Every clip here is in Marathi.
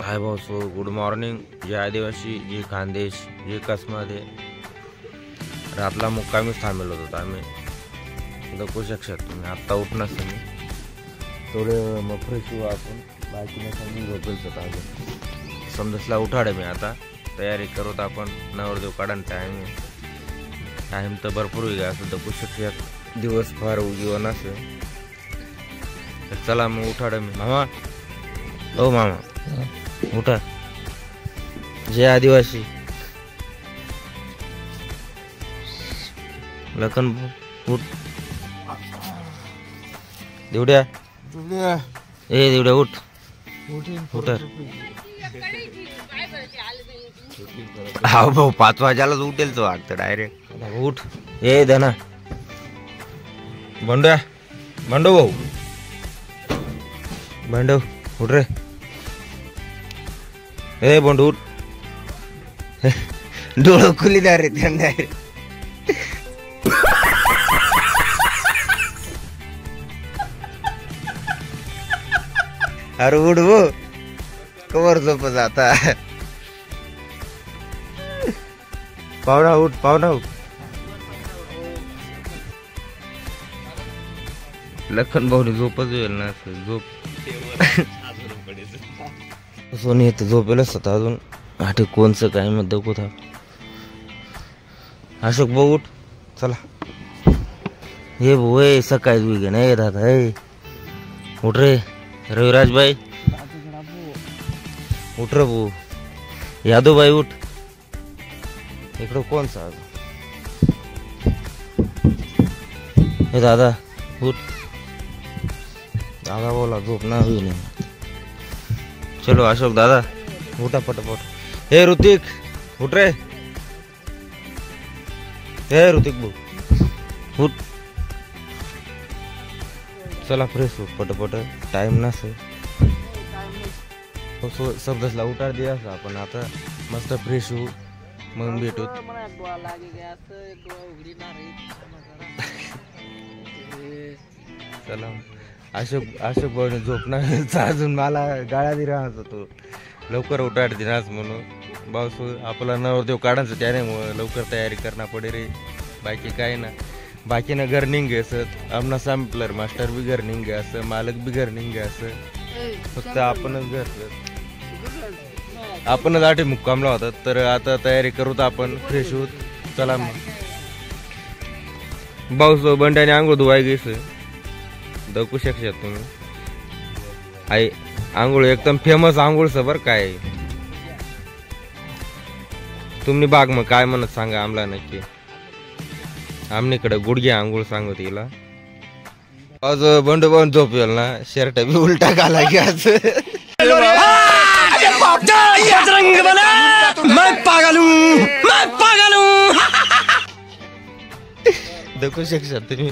हाय बॉस, गुड मॉर्निंग. जे आदिवासी, जे खानदेश, जे कसमध्ये रातला मुक्कामीच थांबेल होतो आम्ही. दखू शकतात तुम्ही. आत्ता उठणार तुम्ही थोडे मग फ्रेश होऊ आपण. बाकी नसेल झोपेल होता अजून. समजसला उठाडे मी आता तयारी करत आपण. नवरदेव काढण टाइम तर भरपूर होईल असं दखू शकतात. दिवस फार उजीवन असेल तर चला मग उठाडे मी. मामा, ओ मामा उठा. जय आदिवासी. लखन उठ. देवड्या ए देवड्या उठ. उठ. हा भाऊ 5 वाजायलाच उठेल तो वाटतं डायरेक्ट. उठ. ए धना बंडू भाऊ बंडू उठ रे. ए बंडू उठ. डोळं खुली द्या रे त्यांना. अरे उठ वो कवर झोप जाता. पाहुणा उठ. पाहुणा उठ. लखन भाऊनी झोपच येईल ना. झोप सोनी येते झोपेलच होता अजून. आठे कोणचं काय मग दखू था. अशोक भाऊ उठ. चला हे भाऊ ए सकाळी तुझी नाही दादा. ए उठ रे. रविराज भाई उठ रे भाऊ. यादव भाई उठ. इकडं कोणचा हे दादा उठ. दादा बोला झोप ना होईल. चलो अशोक दादा उठा पटापट. हे ऋतिक उठ रे. हे ऋतिक भाऊ उठ. चला फ्रेश हो पटपट. टाइम नसे सबदसला उठार दिया आपण. आता मस्त फ्रेश होऊ मग भेटू. चला अशोक भाऊने झोपणार अजून मला गाळा दि राहत होतो. लवकर उठाड दिनाच म्हणून. बाऊस आपला नवरदेव काढायचं त्याने लवकर तयारी करणं पडे रे. बाकी काय ना. बाकीनं घर निघ असत. आमना सॅम्पलर मास्टर बी घर निघ असं. मालक बी घर निघ असं. फक्त आपणच घर आपणच आठे मुक्कामला होता. तर आता तयारी करूत आपण. फ्रेश होत. चला मग. बाऊस बंड्याने आंघोळ धुवाय गेस दखू शकतात तुम्ही. आई आंघोळ एकदम फेमस आंघोळ सबर काय तुम्ही बाग मग काय म्हणत सांगा आम्हाला नक्की. आमनीकडे गुडघे आंघोळ सांगू तिला. आज बंडू बन झोपेल ना. शर्ट बी उलटा घाला की आज. दखू शकतात तुम्ही.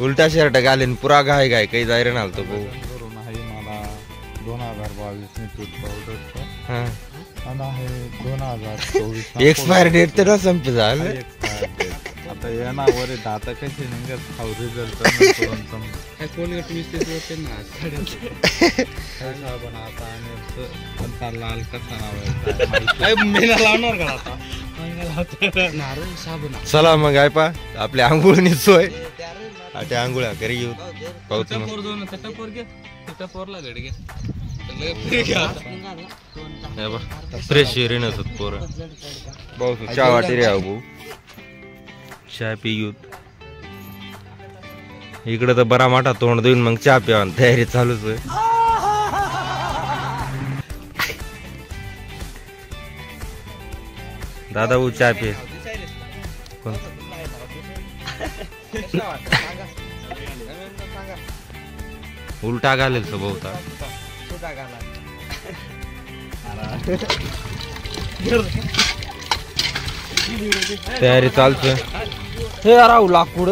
उलटा शर्ट घालीन पुरा गाय काही जायरे नालतो भाऊ. 2022 पावडर आहे. 2024 एक्सपायर डेट तर संप झालं. आता येणावर दाता कसे निघत खाऊ रिझल्ट लाल कसा नाव. चला मग काय पा आपल्या आंघोळनी सोय. आता आंघोळ्या घरी घेऊ पाहतो मग. फ्रेश रेन होत पोर. भाऊ चहा वाटी रे भाऊ. चहा पिऊ. इकडे तर बरा मोठा तोंड देऊन मग चहा प्यावा. तयारी चालूच आहे. दादा भाऊ चहा पे. उलटा घालेल तो बहुता. तयारी चालते. हे राहू लाकूड.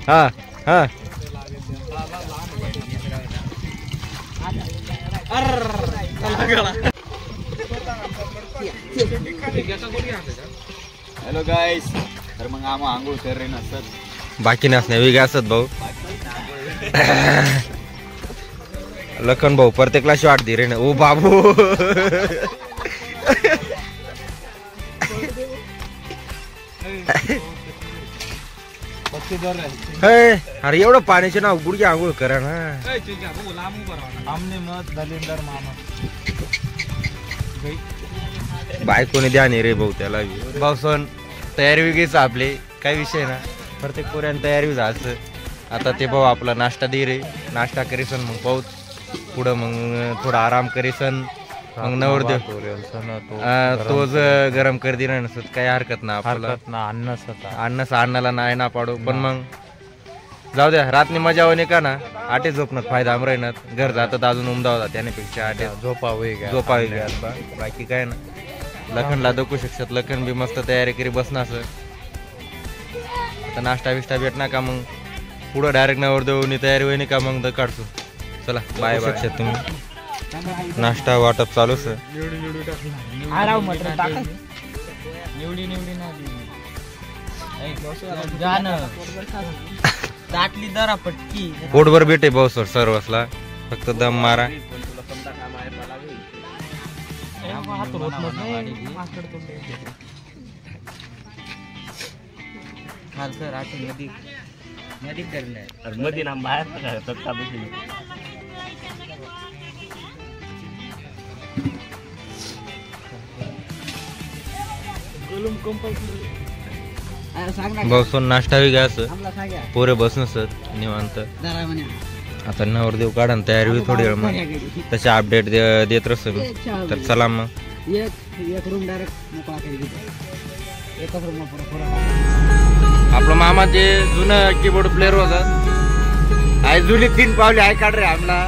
हा हा हेलो गाइस, तर मग आम्हा आंघोळ कर रे नसत बाकी नसण्या वेगळे असत भाऊ. लखन भाऊ प्रत्येकला शॉट दे रे ना. ओ बाबू अरे एवढं पाण्याचे नाव गुडघे आंघोळ करा ना. दलिंदर मामा बायकोने द्या नाही रे भाऊ त्याला भाऊ. सण तयारी वेगळीच आपली काही विषय ना. प्रत्येक पोऱ्यानं तयारी जायचं. आता ते भाऊ आपला नाश्ता दे रे. नाश्ता करीसन मग पाऊस पुढं मग थोडा आराम करीसन मग नवरदेव तोच गरम कर दिला नसत काही हरकत ना. आपल्याला अन्नाला नाही ना पाडू पण मग जाऊ द्या. रात्री मजा होणे का ना. आटे झोपणं फायदा राहणार. घर जातात अजून उमदा होता त्यानेपेक्षा आटे झोपावे बाकी काय ना. लखनला दखू शकतात. लखन बी मस्त तयारी करी बसणं असं. आता नाश्ता बिष्टा भेटणार का मग पुढं डायरेक्ट नवरदेवनी तयारी होईन का मग द काढतो. चला बाय बाय. तुम्ही नाश्ता वाटप चालू सर. पोटभर भेटे भाऊ सर सर्वसला फक्त दम मारा. भाऊ नाश्ता बी घ्यायचं. पोरे बसन सर निवांत. आता नवरदेव काढा तयारी बी थोडी वेळ मग तसे अपडेट देत रस मी. तर चला मग. आपलं मामा जे जुनं कीबोर्ड प्लेअर होता आई जुनी 3 पावली आई काढ रे आमला.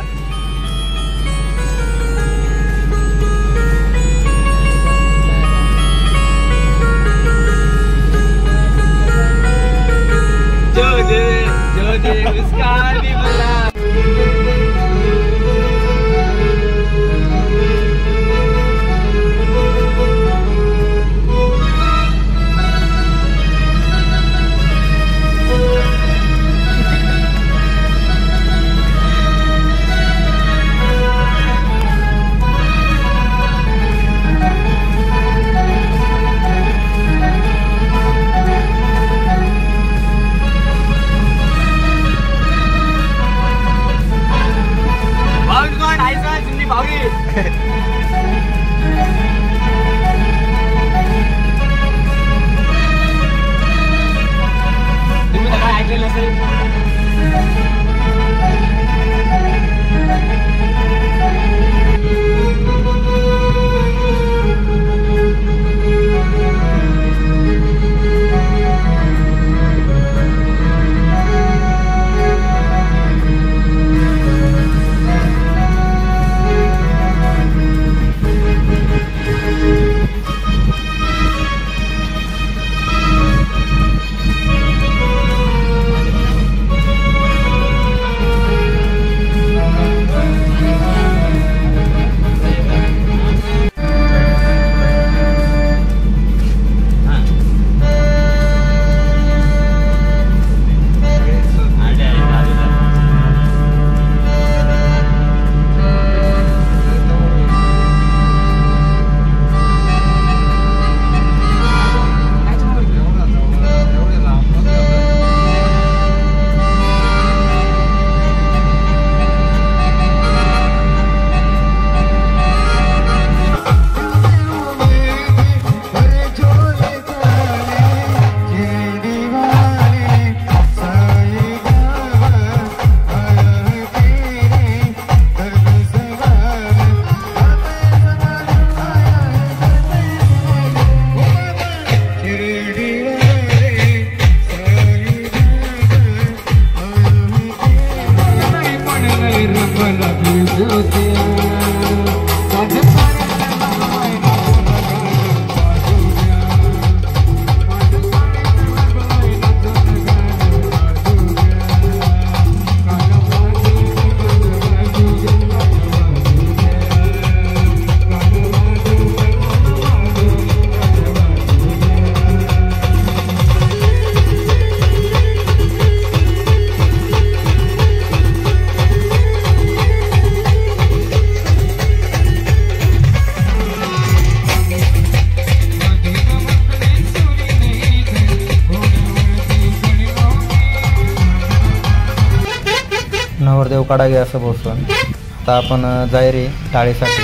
नवरदेव काढावे असं बोलसून आता आपण जाय रे टाळेसाठी.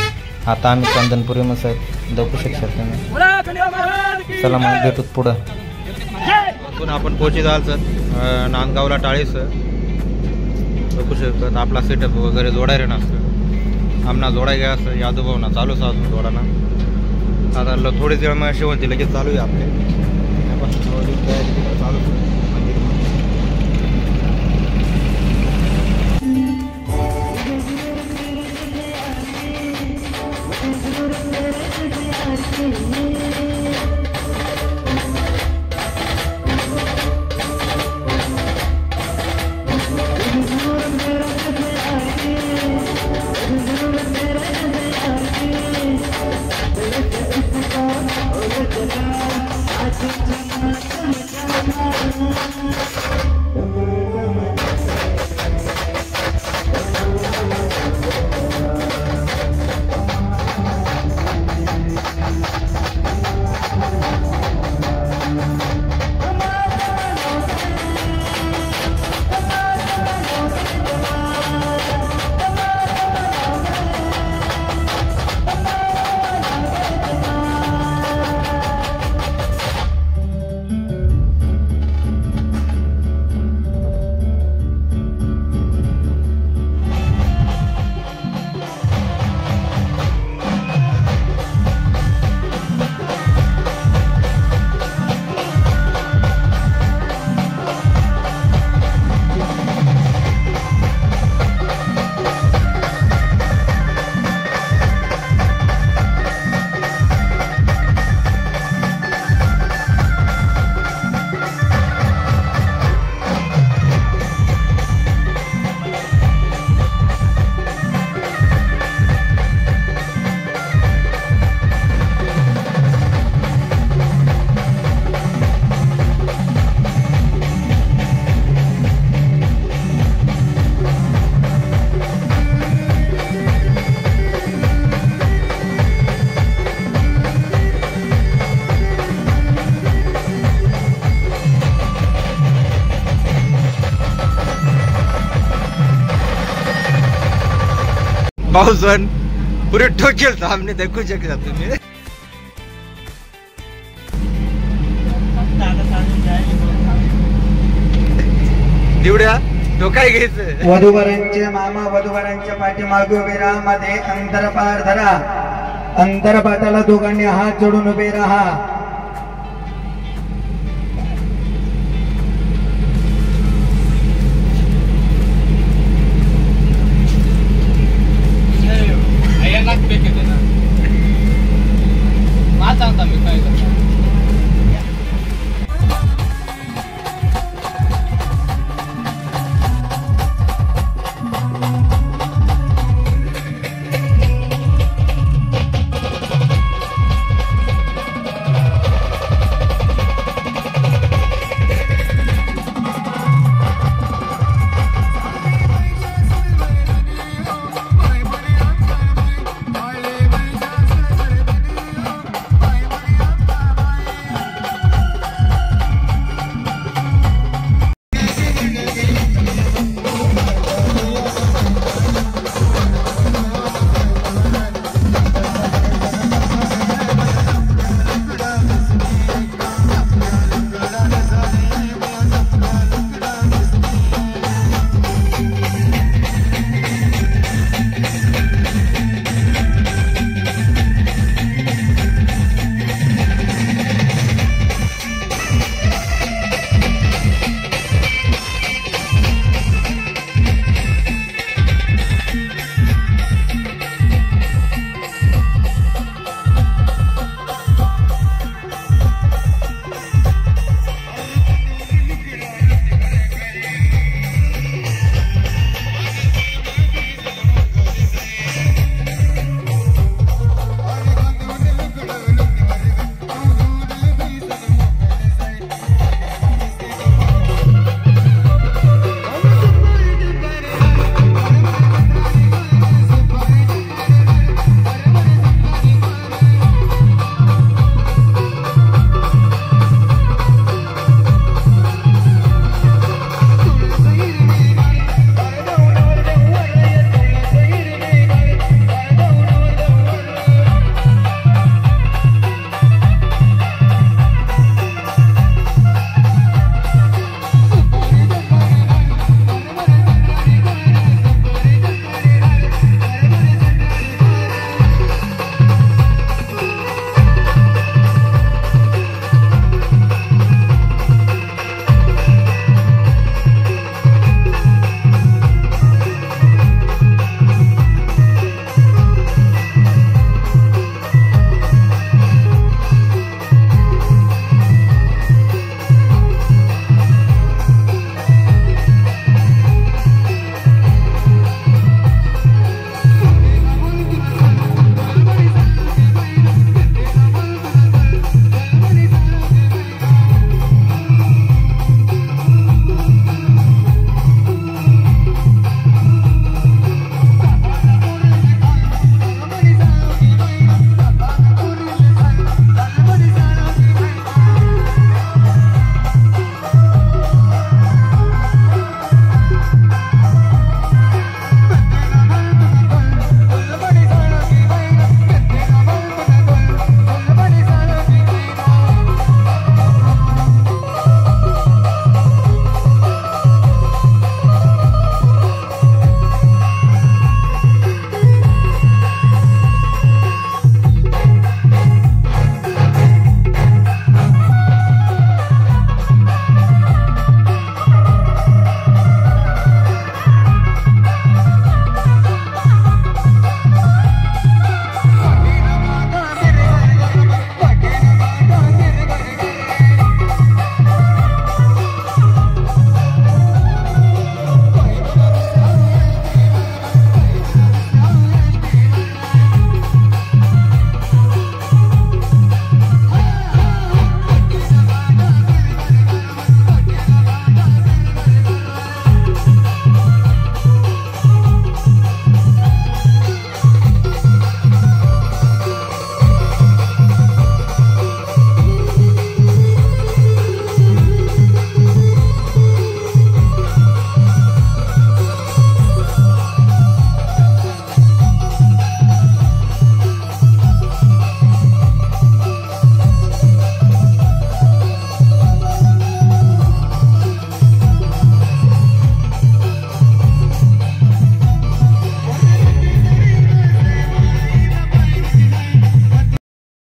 आता आम्ही चंदनपुरी मसाईत दखू शकतात तुम्ही. चला मग भेटूत पुढं. आपण पोची जायचं नांदगावला टाळीस बघू शकतात. आपला सेटअप वगैरे जोडायला नसतं आमना जोडाय घ्या असं यादूभावना चालू अजून जोडाना. आता थोडीच वेळ मग शेवंती लगेच चालू आहे आपले चालू पाऊसन पुरे ठोकेल सामने देखू शकता तुम्ही. निवड्या डोकाय घ्यायचं. वधूवरांचे मामा वधूवरांच्या पाठीमागे उभे राहा. मध्ये अंतरपार धरा. अंतरपाटाला दोघांनी हात जोडून उभे राहा.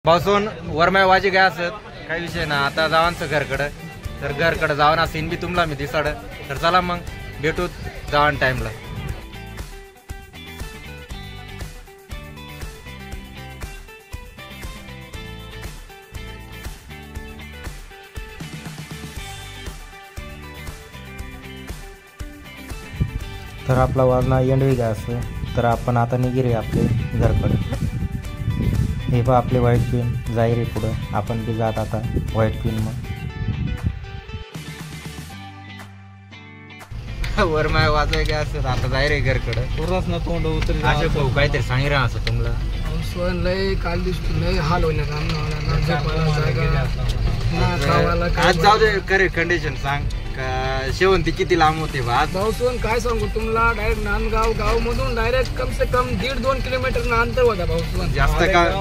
पावसून वरमाय वाजी काय असत काही विषय ना. आता जावांचं घरकडं तर घरकडं जाऊन असेल बी तुम्हाला मी दिसाड. तर चला मग भेटूत जावान टाइमला. तर आपला वाजना एंडवी गॅस. तर आपण आता निघिरे आपले घरकडे. हे पहा आपले व्हाईट पिन जाईरे पुढं. आपण बी जात आता व्हाईट पिन मग. वरमाय वाजाय काय असत आता जाय रे घरकडं. पुराच ना तोंड उतरी असे भाऊ काहीतरी सांगी राहा असं तुम्हाला. लय काल दिवशी लय हाल होईल आज जाऊ दे करे कंडिशन सांग का शेवंती किती लांब होते बा आज. भाऊसोन काय सांगू तुम्हाला डायरेक्ट नांदगाव गाव मधून डायरेक्ट कम से कम 1.5-2 किलोमीटर अंतर होता भाऊसोन.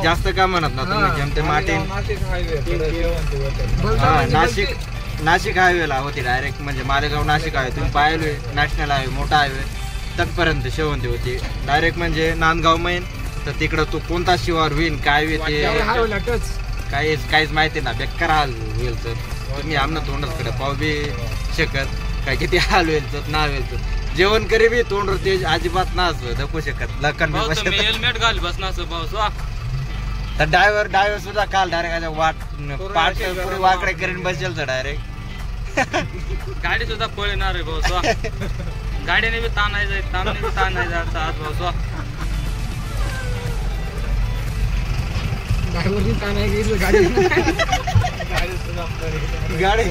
जास्त का म्हणत ना तुम्ही जेमते माटे. नाशिक हायवेला होती डायरेक्ट म्हणजे मालेगाव नाशिक हायवे तुम्ही पाहिलोय. नॅशनल हायवे मोठा हायवे तटपर्यंत शेवंती होती डायरेक्ट म्हणजे नांदगाव मैन. तर तिकडं तो कोणता शिवार होईल काय होईल ते काहीच माहिती ना. बेकार हाल होईल तर तुम्ही आमना तोंडच पाहू बी शकत काय किती हाल होईल तर ना होईल तर. जेवण करी बी तोंड ते अजिबात ना असं दपू शकत. लखन हेल्मेट घाल बस ना तर ड्रायव्हर सुद्धा काल डायरेक्ट पाठ पुढे वाकडे करीन बसेल तर डायरेक्ट गाडी सुद्धा पळणार आहे भाऊ. गाडीने बी ताण नाही जायचं आज भाऊ. गाडी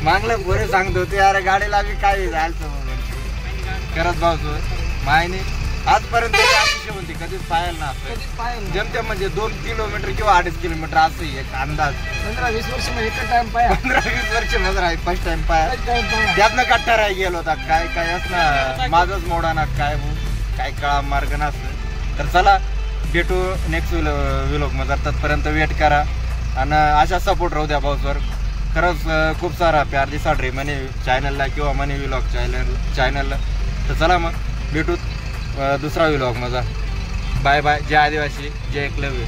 मागलं बरे सांगत होते अरे गाडीला बी काय झालं करत भाऊ मायने आजपर्यंत होती कधीच पाहायला ना असं. जमत्या म्हणजे 2 किलोमीटर किंवा 2.5 किलोमीटर असं एक अंदाज. 15-20 वर्ष मध्ये 15-20 वर्ष मध्ये आहे फर्स्ट टाइम पाय. त्यातनं कट्टा राही गेलो होता काय काय असं माझंच मोडा ना काय काय कळा मार्ग नसतं. तर चला भेटू नेक्स्ट व्लॉग मध्ये. तत्पर्यंत वेट करा आणि अशा सपोर्ट राहू द्या भाऊसवर. खरंच खूप सारा प्यार दिसाड रे मनी चॅनलला किंवा मनी व्लॉग चॅनलला. तर चला मग भेटूत दुसरा व्लॉग माझा. Bye bye. जय आदिवासी जय एकलव्य.